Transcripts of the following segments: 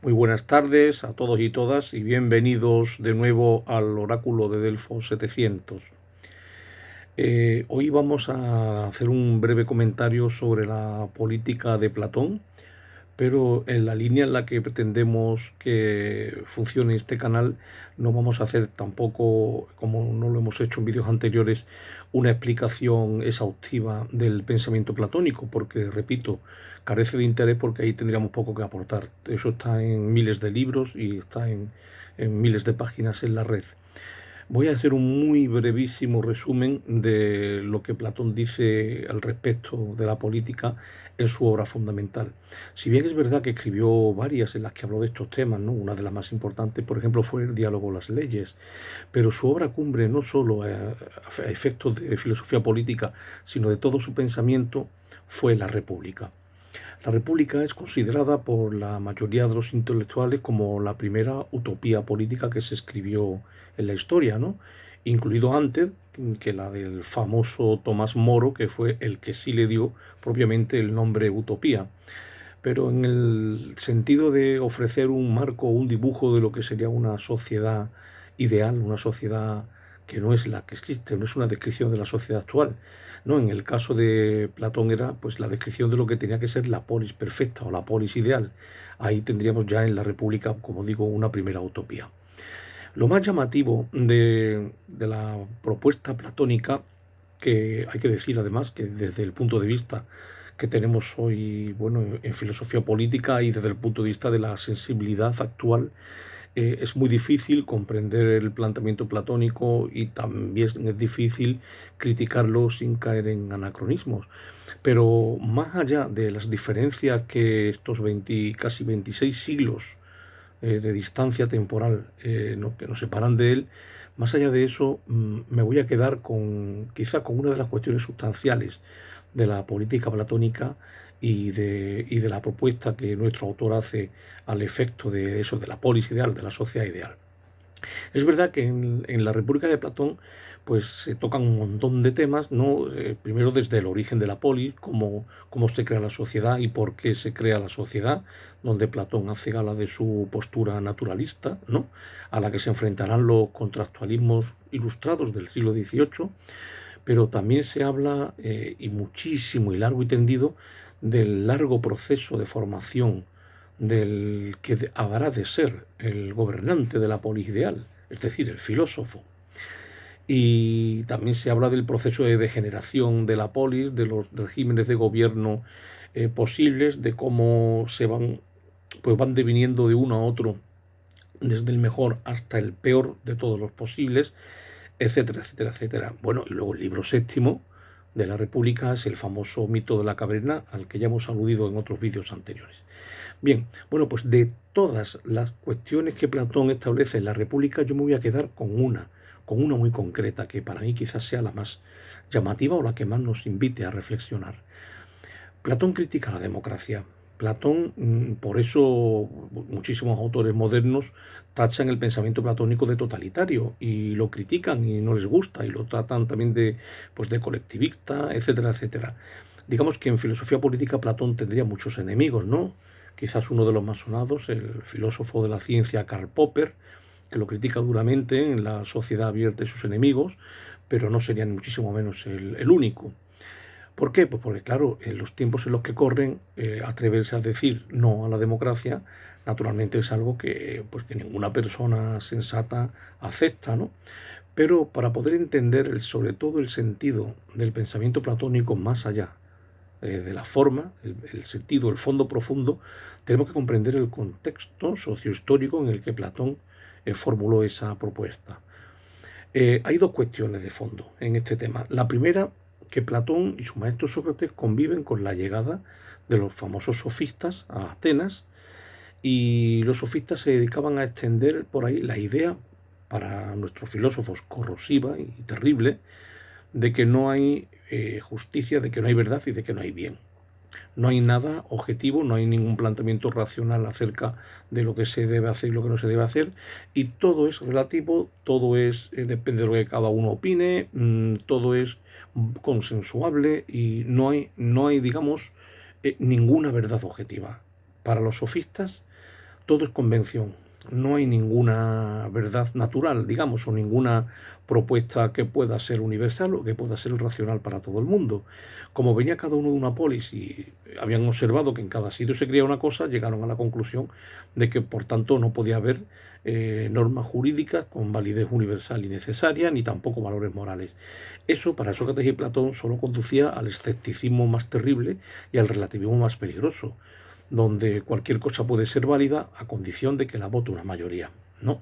Muy buenas tardes a todos y todas y bienvenidos de nuevo al Oráculo de Delfos 700. Hoy vamos a hacer un breve comentario sobre la política de Platón, pero en la línea en la que pretendemos que funcione este canal no vamos a hacer tampoco, como no lo hemos hecho en vídeos anteriores, una explicación exhaustiva del pensamiento platónico, porque, repito, carece de interés porque ahí tendríamos poco que aportar. Eso está en miles de libros y está en miles de páginas en la red. Voy a hacer un muy brevísimo resumen de lo que Platón dice al respecto de la política en su obra fundamental. Si bien es verdad que escribió varias en las que habló de estos temas, ¿no? Una de las más importantes, por ejemplo, fue el diálogo las leyes, pero su obra cumbre no solo a efectos de filosofía política, sino de todo su pensamiento, fue la República. La República es considerada por la mayoría de los intelectuales como la primera utopía política que se escribió en la historia, ¿no? Incluido antes que la del famoso Tomás Moro, que fue el que sí le dio propiamente el nombre utopía. Pero en el sentido de ofrecer un marco, un dibujo de lo que sería una sociedad ideal, una sociedad que no es la que existe, no es una descripción de la sociedad actual. No, en el caso de Platón era pues la descripción de lo que tenía que ser la polis perfecta o la polis ideal. Ahí tendríamos ya en la República, como digo, una primera utopía. Lo más llamativo de la propuesta platónica, que hay que decir además que desde el punto de vista que tenemos hoy, bueno, en filosofía política y desde el punto de vista de la sensibilidad actual, es muy difícil comprender el planteamiento platónico y también es difícil criticarlo sin caer en anacronismos. Pero más allá de las diferencias que estos 20, casi 26 siglos de distancia temporal que nos separan de él, más allá de eso, me voy a quedar con quizá con una de las cuestiones sustanciales de la política platónica y de la propuesta que nuestro autor hace al efecto de eso, de la polis ideal, de la sociedad ideal. Es verdad que en la República de Platón pues se tocan un montón de temas, ¿no? Primero desde el origen de la polis, cómo se crea la sociedad y por qué se crea la sociedad, donde Platón hace gala de su postura naturalista, ¿no? A la que se enfrentarán los contractualismos ilustrados del siglo XVIII, pero también se habla, y muchísimo y largo y tendido, del largo proceso de formación del que habrá de ser el gobernante de la polis ideal, es decir, el filósofo. Y también se habla del proceso de degeneración de la polis, de los regímenes de gobierno posibles, de cómo pues van deviniendo de uno a otro, desde el mejor hasta el peor de todos los posibles, etcétera, etcétera, etcétera. Bueno, y luego el libro séptimo de la República es el famoso mito de la caverna, al que ya hemos aludido en otros vídeos anteriores. Bien, bueno, pues de todas las cuestiones que Platón establece en la República, yo me voy a quedar con una muy concreta, que para mí quizás sea la más llamativa o la que más nos invite a reflexionar. Platón critica la democracia. Platón, por eso muchísimos autores modernos tachan el pensamiento platónico de totalitario y lo critican y no les gusta y lo tratan también pues de colectivista, etcétera, etcétera. Digamos que en filosofía política Platón tendría muchos enemigos, ¿no? Quizás uno de los más sonados, el filósofo de la ciencia Karl Popper, que lo critica duramente en La sociedad abierta y sus enemigos, pero no sería ni muchísimo menos el único. ¿Por qué? Pues porque, claro, en los tiempos en los que corren, atreverse a decir no a la democracia, naturalmente es algo pues, que ninguna persona sensata acepta, ¿no? Pero para poder entender sobre todo el sentido del pensamiento platónico más allá de la forma, el sentido, el fondo profundo, tenemos que comprender el contexto sociohistórico en el que Platón formuló esa propuesta. Hay dos cuestiones de fondo en este tema. La primera, que Platón y su maestro Sócrates conviven con la llegada de los famosos sofistas a Atenas, y los sofistas se dedicaban a extender por ahí la idea, para nuestros filósofos corrosiva y terrible, de que no hay justicia, de que no hay verdad y de que no hay bien. No hay nada objetivo, no hay ningún planteamiento racional acerca de lo que se debe hacer y lo que no se debe hacer, y todo es relativo, todo depende de lo que cada uno opine, todo es consensuable y no hay digamos, ninguna verdad objetiva. Para los sofistas, todo es convención. No hay ninguna verdad natural, digamos, o ninguna propuesta que pueda ser universal o que pueda ser racional para todo el mundo. Como venía cada uno de una polis y habían observado que en cada sitio se creía una cosa, llegaron a la conclusión de que, por tanto, no podía haber normas jurídicas con validez universal y necesaria, ni tampoco valores morales. Eso, para Sócrates y Platón, solo conducía al escepticismo más terrible y al relativismo más peligroso, donde cualquier cosa puede ser válida a condición de que la vote una mayoría. No.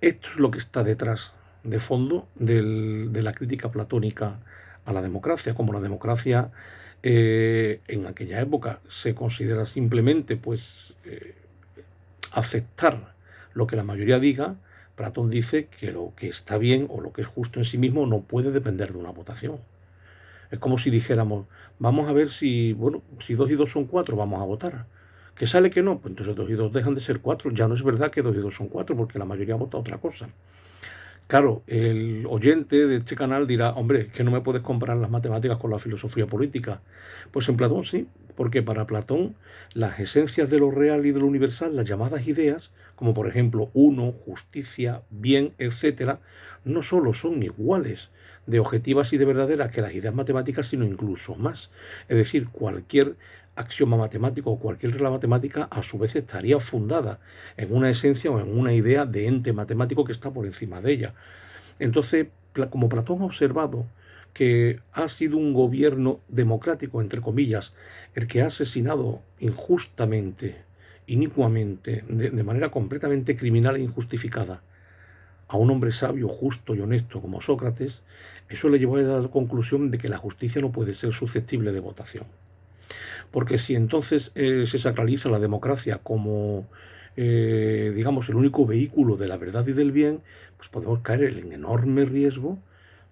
Esto es lo que está detrás, de fondo, de la crítica platónica a la democracia. Como la democracia en aquella época se considera simplemente aceptar lo que la mayoría diga, Platón dice que lo que está bien o lo que es justo en sí mismo no puede depender de una votación. Es como si dijéramos, vamos a ver si, bueno, si 2 y 2 son 4, vamos a votar. ¿Que sale que no? Pues entonces 2 y 2 dejan de ser 4. Ya no es verdad que 2 y 2 son 4, porque la mayoría vota otra cosa. Claro, el oyente de este canal dirá, hombre, que no me puedes comparar las matemáticas con la filosofía política. Pues en Platón sí, porque para Platón las esencias de lo real y de lo universal, las llamadas ideas, como por ejemplo uno, justicia, bien, etcétera, no solo son iguales de objetivas y de verdaderas que las ideas matemáticas, sino incluso más. Es decir, cualquier axioma matemático o cualquier regla matemática a su vez estaría fundada en una esencia o en una idea de ente matemático que está por encima de ella. Entonces, como Platón ha observado que ha sido un gobierno democrático, entre comillas, el que ha asesinado injustamente, inicuamente, de manera completamente criminal e injustificada, a un hombre sabio, justo y honesto como Sócrates, eso le llevó a la conclusión de que la justicia no puede ser susceptible de votación. Porque si entonces se sacraliza la democracia como, digamos, el único vehículo de la verdad y del bien, pues podemos caer en el enorme riesgo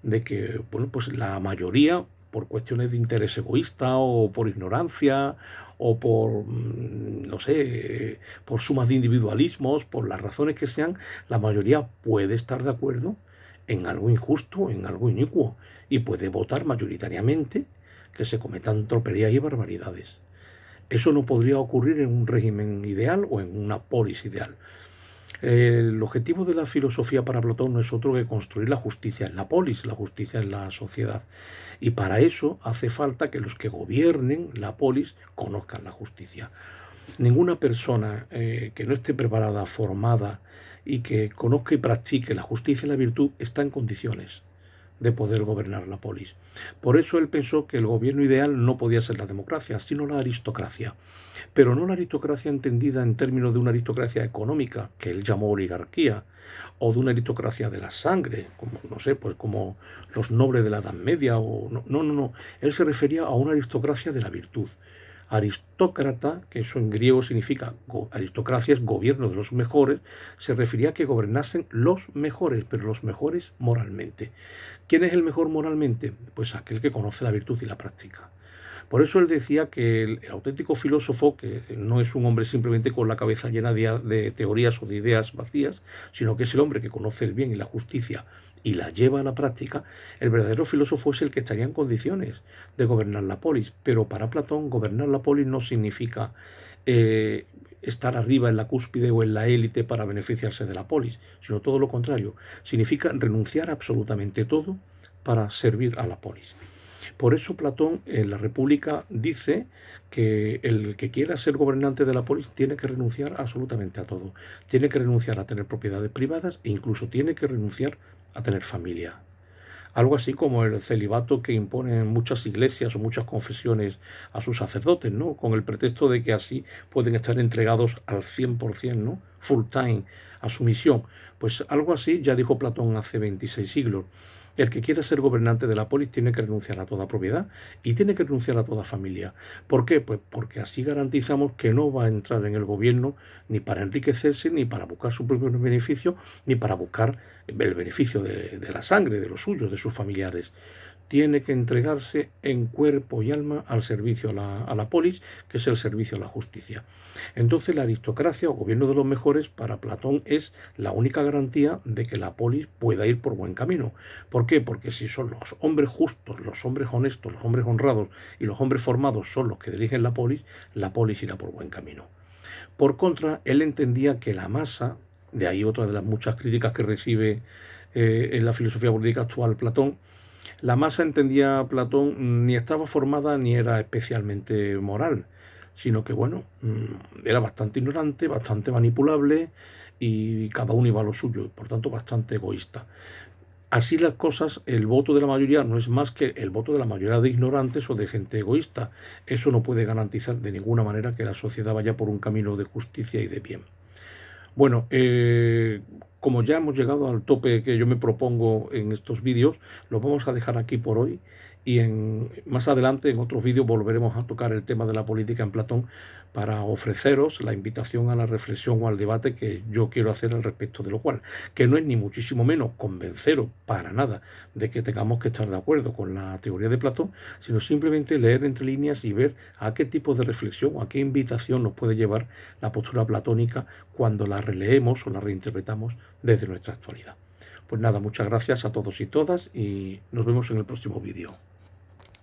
de que, bueno, pues la mayoría, por cuestiones de interés egoísta o por ignorancia o por, no sé, por sumas de individualismos, por las razones que sean, la mayoría puede estar de acuerdo en algo injusto, en algo inicuo, y puede votar mayoritariamente que se cometan tropelías y barbaridades. Eso no podría ocurrir en un régimen ideal o en una polis ideal. El objetivo de la filosofía para Platón no es otro que construir la justicia en la polis, la justicia en la sociedad. Y para eso hace falta que los que gobiernen la polis conozcan la justicia. Ninguna persona que no esté preparada, formada y que conozca y practique la justicia y la virtud está en condiciones de poder gobernar la polis. Por eso él pensó que el gobierno ideal no podía ser la democracia, sino la aristocracia. Pero no la aristocracia entendida en términos de una aristocracia económica, que él llamó oligarquía, o de una aristocracia de la sangre, como, no sé, pues como los nobles de la Edad Media, o no. Él se refería a una aristocracia de la virtud. Aristócrata, que eso en griego significa aristocracia, es gobierno de los mejores, se refería a que gobernasen los mejores, pero los mejores moralmente. ¿Quién es el mejor moralmente? Pues aquel que conoce la virtud y la práctica. Por eso él decía que el auténtico filósofo, que no es un hombre simplemente con la cabeza llena de teorías o de ideas vacías, sino que es el hombre que conoce el bien y la justicia y la lleva a la práctica, el verdadero filósofo es el que estaría en condiciones de gobernar la polis. Pero para Platón, gobernar la polis no significa estar arriba en la cúspide o en la élite para beneficiarse de la polis, sino todo lo contrario. Significa renunciar a absolutamente todo para servir a la polis. Por eso Platón en la República dice que el que quiera ser gobernante de la polis tiene que renunciar absolutamente a todo. Tiene que renunciar a tener propiedades privadas e incluso tiene que renunciar a tener familia. Algo así como el celibato que imponen muchas iglesias o muchas confesiones a sus sacerdotes, ¿no? Con el pretexto de que así pueden estar entregados al 100%, ¿no? Full time a su misión. Pues algo así ya dijo Platón hace 26 siglos. El que quiera ser gobernante de la polis tiene que renunciar a toda propiedad y tiene que renunciar a toda familia. ¿Por qué? Pues porque así garantizamos que no va a entrar en el gobierno ni para enriquecerse, ni para buscar su propio beneficio, ni para buscar el beneficio de la sangre, de los suyos, de sus familiares. Tiene que entregarse en cuerpo y alma al servicio a la polis, que es el servicio a la justicia. Entonces la aristocracia o gobierno de los mejores para Platón es la única garantía de que la polis pueda ir por buen camino. ¿Por qué? Porque si son los hombres justos, los hombres honestos, los hombres honrados y los hombres formados son los que dirigen la polis irá por buen camino. Por contra, él entendía que la masa, de ahí otra de las muchas críticas que recibe en la filosofía política actual Platón, la masa, entendía Platón, ni estaba formada ni era especialmente moral, sino que, bueno, era bastante ignorante, bastante manipulable y cada uno iba a lo suyo, por tanto bastante egoísta. Así las cosas, el voto de la mayoría no es más que el voto de la mayoría de ignorantes o de gente egoísta. Eso no puede garantizar de ninguna manera que la sociedad vaya por un camino de justicia y de bien. Bueno, como ya hemos llegado al tope que yo me propongo en estos vídeos, lo vamos a dejar aquí por hoy y más adelante en otros vídeos volveremos a tocar el tema de la política en Platón para ofreceros la invitación a la reflexión o al debate que yo quiero hacer al respecto de lo cual, que no es ni muchísimo menos convenceros para nada de que tengamos que estar de acuerdo con la teoría de Platón, sino simplemente leer entre líneas y ver a qué tipo de reflexión o a qué invitación nos puede llevar la postura platónica cuando la releemos o la reinterpretamos desde nuestra actualidad. Pues nada, muchas gracias a todos y todas y nos vemos en el próximo vídeo.